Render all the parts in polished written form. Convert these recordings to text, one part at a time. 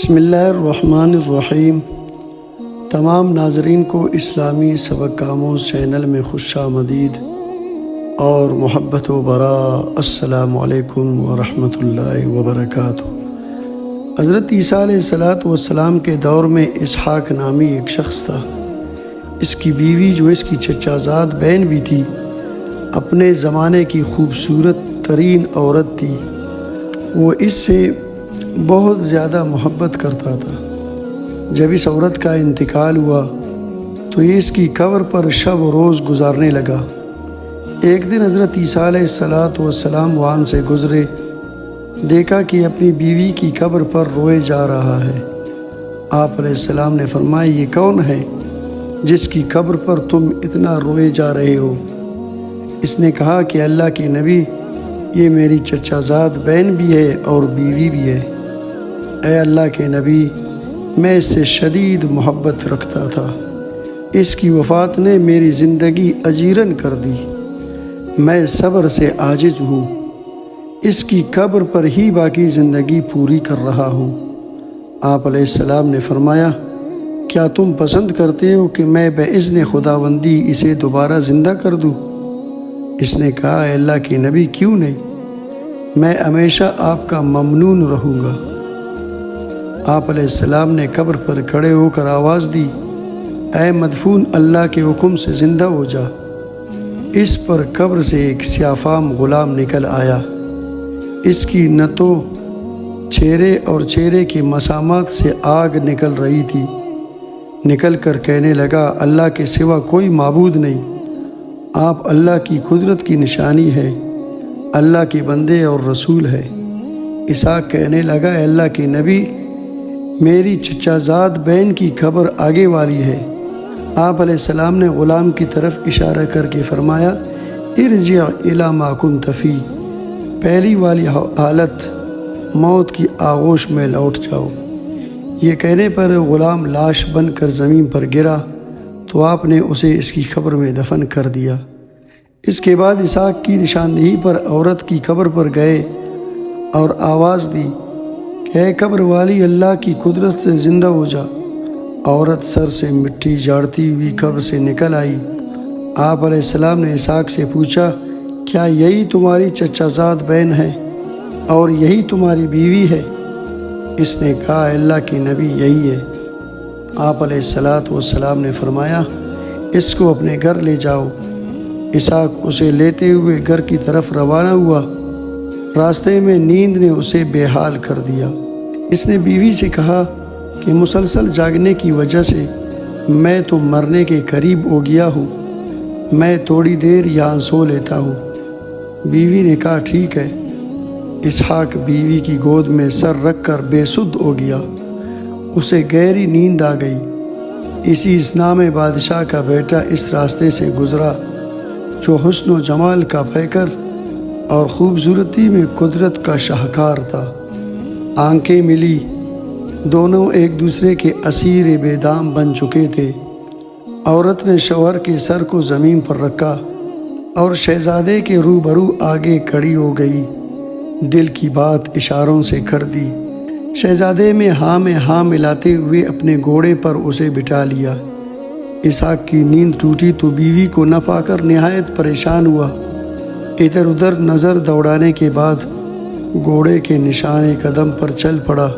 بسم اللہ الرحمن الرحیم۔ تمام ناظرین کو اسلامی سبق آموز چینل میں خوش آمدید اور محبت و برا۔ السلام علیکم ورحمۃ اللہ وبرکاتہ۔ حضرت عیسیٰ علیہ السلام کے دور میں اسحاق نامی ایک شخص تھا۔ اس کی بیوی جو اس کی چچا زاد بہن بھی تھی، اپنے زمانے کی خوبصورت ترین عورت تھی۔ وہ اس سے بہت زیادہ محبت کرتا تھا۔ جب اس عورت کا انتقال ہوا تو یہ اس کی قبر پر شب و روز گزارنے لگا۔ ایک دن حضرت عیسیٰ علیہ السلام وہاں سے گزرے، دیکھا کہ اپنی بیوی کی قبر پر روئے جا رہا ہے۔ آپ علیہ السلام نے فرمایا، یہ کون ہے جس کی قبر پر تم اتنا روئے جا رہے ہو؟ اس نے کہا کہ اللہ کے نبی، یہ میری چچا زاد بہن بھی ہے اور بیوی بھی ہے۔ اے اللہ کے نبی، میں اس سے شدید محبت رکھتا تھا۔ اس کی وفات نے میری زندگی اجیرن کر دی۔ میں صبر سے عاجز ہوں، اس کی قبر پر ہی باقی زندگی پوری کر رہا ہوں۔ آپ علیہ السلام نے فرمایا، کیا تم پسند کرتے ہو کہ میں باذن خداوندی اسے دوبارہ زندہ کر دوں؟ اس نے کہا، اے اللہ کے نبی، کیوں نہیں، میں ہمیشہ آپ کا ممنون رہوں گا۔ آپ علیہ السلام نے قبر پر کھڑے ہو کر آواز دی، اے مدفون، اللہ کے حکم سے زندہ ہو جا۔ اس پر قبر سے ایک سیاہفام غلام نکل آیا۔ اس کی نتوں، چہرے اور چہرے کے مسامات سے آگ نکل رہی تھی۔ نکل کر کہنے لگا، اللہ کے سوا کوئی معبود نہیں، آپ اللہ کی قدرت کی نشانی ہے، اللہ کے بندے اور رسول ہے۔ اسحاق کہنے لگا، اے اللہ کے نبی، میری چچا زاد بہن کی قبر آگے والی ہے۔ آپ علیہ السلام نے غلام کی طرف اشارہ کر کے فرمایا، ارجع الی ما کنت فی، پہلی والی حالت موت کی آغوش میں لوٹ جاؤ۔ یہ کہنے پر غلام لاش بن کر زمین پر گرا تو آپ نے اسے اس کی قبر میں دفن کر دیا۔ اس کے بعد اسحاق کی نشاندہی پر عورت کی قبر پر گئے اور آواز دی کہ اے قبر والی، اللہ کی قدرت سے زندہ ہو جا۔ عورت سر سے مٹی جھاڑتی ہوئی قبر سے نکل آئی۔ آپ علیہ السلام نے اسحاق سے پوچھا، کیا یہی تمہاری چچا زاد بہن ہے اور یہی تمہاری بیوی ہے؟ اس نے کہا، اے اللہ کے نبی، یہی ہے۔ آپ علیہ السلام نے فرمایا، اس کو اپنے گھر لے جاؤ۔ اسحاق اسے لیتے ہوئے گھر کی طرف روانہ ہوا۔ راستے میں نیند نے اسے بے حال کر دیا۔ اس نے بیوی سے کہا کہ مسلسل جاگنے کی وجہ سے میں تو مرنے کے قریب ہو گیا ہوں، میں تھوڑی دیر یہاں سو لیتا ہوں۔ بیوی نے کہا، ٹھیک ہے۔ اسحاق بیوی کی گود میں سر رکھ کر بے سدھ ہو گیا۔ اسے گہری نیند آ گئی۔ اسی اثنا میں بادشاہ کا بیٹا اس راستے سے گزرا جو حسن و جمال کا پیکر اور خوبصورتی میں قدرت کا شاہکار تھا۔ آنکھیں ملی، دونوں ایک دوسرے کے اسیر بے دام بن چکے تھے۔ عورت نے شوہر کے سر کو زمین پر رکھا اور شہزادے کے روبرو آگے کھڑی ہو گئی، دل کی بات اشاروں سے کر دی۔ شہزادے میں ہاں ملاتے ہوئے اپنے گھوڑے پر اسے بٹھا لیا۔ اسحاق کی نیند ٹوٹی تو بیوی کو نہ پا کر نہایت پریشان ہوا۔ ادھر ادھر نظر دوڑانے کے بعد گھوڑے کے نشان قدم پر چل پڑا۔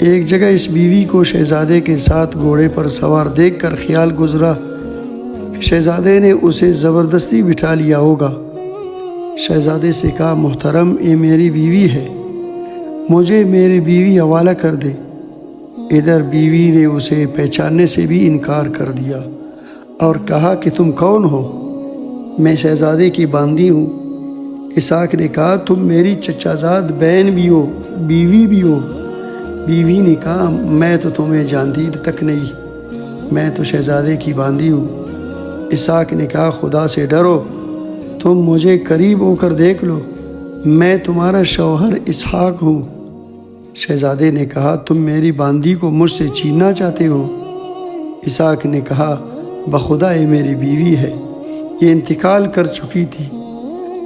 ایک جگہ اس بیوی کو شہزادے کے ساتھ گھوڑے پر سوار دیکھ کر خیال گزرا کہ شہزادے نے اسے زبردستی بٹھا لیا ہوگا۔ شہزادے سے کہا، محترم، یہ میری بیوی ہے، مجھے میری بیوی حوالہ کر دے۔ ادھر بیوی نے اسے پہچاننے سے بھی انکار کر دیا اور کہا کہ تم کون ہو؟ میں شہزادے کی باندی ہوں۔ اسحاق نے کہا، تم میری چچا زاد بہن بھی ہو، بیوی بھی ہو۔ بیوی نے کہا، میں تو تمہیں جانتی تک نہیں، میں تو شہزادے کی باندی ہوں۔ اسحاق نے کہا، خدا سے ڈرو، تم مجھے قریب ہو کر دیکھ لو، میں تمہارا شوہر اسحاق ہوں۔ شہزادے نے کہا، تم میری باندی کو مجھ سے چھیننا چاہتے ہو؟ اسحاق نے کہا، بخدا یہ میری بیوی ہے، یہ انتقال کر چکی تھی۔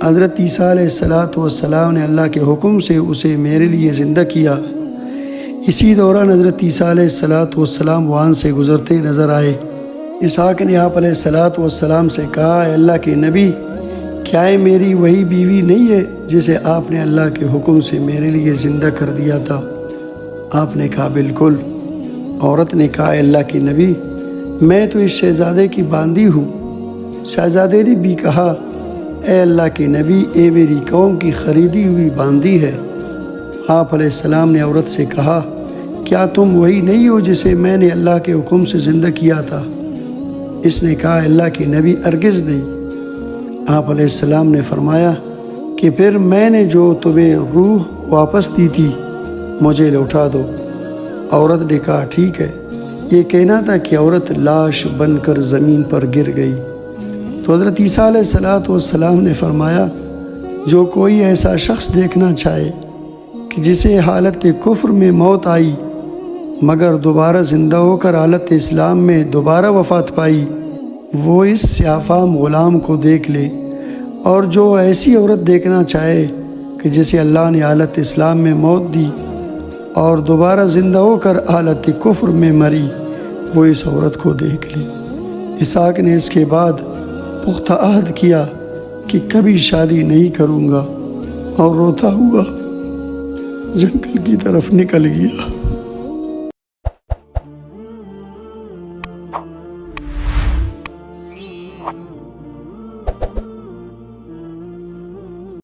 حضرت عیسیٰ علیہ السلام نے اللہ کے حکم سے اسے میرے لیے زندہ کیا۔ اسی دوران حضرت عیسیٰ علیہ السلام وہاں سے گزرتے نظر آئے۔ اسحاق نے آپ علیہ السلام سے کہا، اے اللہ کے نبی، کیا یہ میری وہی بیوی نہیں ہے جسے آپ نے اللہ کے حکم سے میرے لیے زندہ کر دیا تھا؟ آپ نے کہا بالکل۔ عورت نے کہا، اے اللہ کے نبی، میں تو اس شہزادے کی باندی ہوں۔ شہزادے نے بھی کہا، اے اللہ کے نبی، اے میری قوم کی خریدی ہوئی باندی ہے۔ آپ علیہ السلام نے عورت سے کہا، کیا تم وہی نہیں ہو جسے میں نے اللہ کے حکم سے زندہ کیا تھا؟ اس نے کہا، اللہ کے نبی، ہرگز نہیں۔ آپ علیہ السلام نے فرمایا کہ پھر میں نے جو تمہیں روح واپس دی تھی مجھے لوٹا دو۔ عورت نے کہا، ٹھیک ہے۔ یہ کہنا تھا کہ عورت لاش بن کر زمین پر گر گئی۔ تو حضرت عیسیٰ علیہ السلام نے فرمایا، جو کوئی ایسا شخص دیکھنا چاہے کہ جسے حالت کفر میں موت آئی مگر دوبارہ زندہ ہو کر حالت اسلام میں دوبارہ وفات پائی، وہ اس سیاہ فام غلام کو دیکھ لے، اور جو ایسی عورت دیکھنا چاہے کہ جسے اللہ نے حالت اسلام میں موت دی اور دوبارہ زندہ ہو کر حالت کفر میں مری، وہ اس عورت کو دیکھ لے۔ اسحاق نے اس کے بعد پختہ عہد کیا کہ کبھی شادی نہیں کروں گا، اور روتا ہوا جنگل کی طرف نکل گیا۔